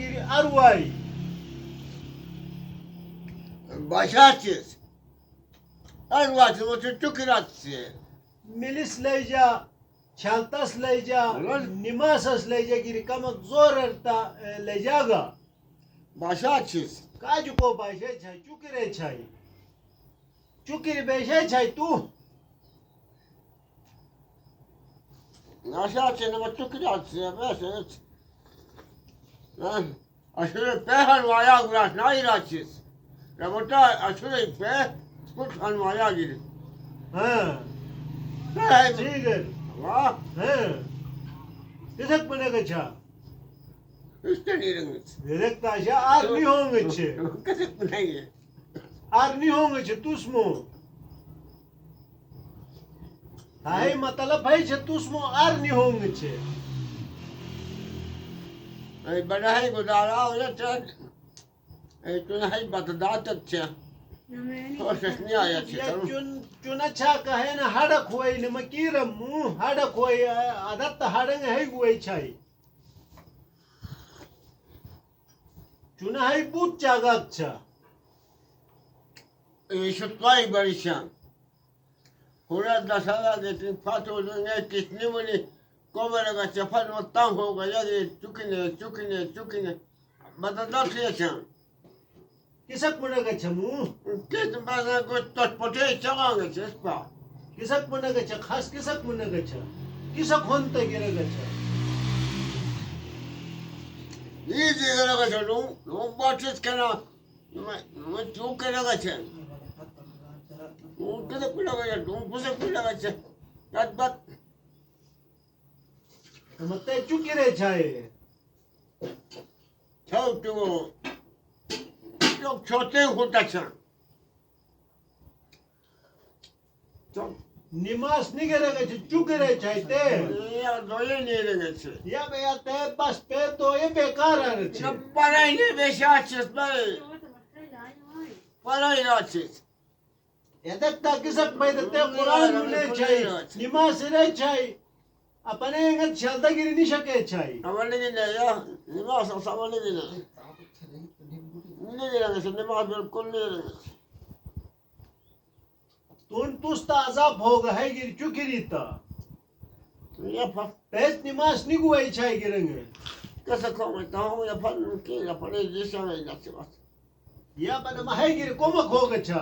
Arway. Başarsız. Arvacım o çocuk kıratsı. Milis leyca, çaltas leyca, Ulan. nimasas leyca giri kamak zor erta leycaga. Başarsız. Kacu ko başe çay, çukire çay. Çukiri beşe çay tu. Başarsız ama çok kıratsı. Mesela. Lan. Aşırı pe halvaya uğraş. Ne ayıraçız? Rabota aşırı pe. Kut halvaya girin. Ha, Hey. sigar. Allah. Ha. Dedik bana kaça. Üstten yeriniz. Dedik taşa arni hongiçi. Kızık mı ne? Arni hongiçi tusmu. Hay मतलब है जे तुस्मो arni hongiçi. Ay bana hay gudara olacak. Ay tuna hay batdat अच्छा. Hoş ne ayet Ya çıkarım. चुना छा कहे ना हड़क होई ने मकीरम मु हड़क होई आदत हड़ंग है गुई छाई चुना है बूत चागक छा Şu kay barışan. Hura da sana getin patolun ne kisni muni. Komara ka çapan o tam hoga ya de çukine. Batdat yaşan. किसक मना का छमु Kesin bana gottot pote çagan geçespa. किसक मना का छा खास किसक मना का छा किसक होनते गिरे का छा İyi sigara kaçalım. Bahçes kana. Ama çok kana kaçan. Kızık kula kaçan. Kızık kula kaçan. Bat. मते चुकिरे छाए Çok tu. Çok çote hutaçan. Çok. निमास नहीं गिरे का छा चुकिरे छाए ते Ya doyun yere geçti. या बे या ते बस पे तो ये बेकार आ रहे Ya parayı ne beşe açız be. Parayı açız. यदक ता किसक पैदे ते कुरान ने छाई निमास रे छाई अपने अंगत चलता गिरी नहीं शके छाई Havalı yine ya. Ne varsa havalı yine. Ne diyorsun? Ne var bir kullu. तुन तुस्ता अजाब होगा है गिर चुकिरी ता Yapar. पैस निमास नहीं गुआई छाई गिरेंगे Kasa komutan yapar ki yapar. Yaşamayı nasıl var? या बना है गिर कोमक होगा छा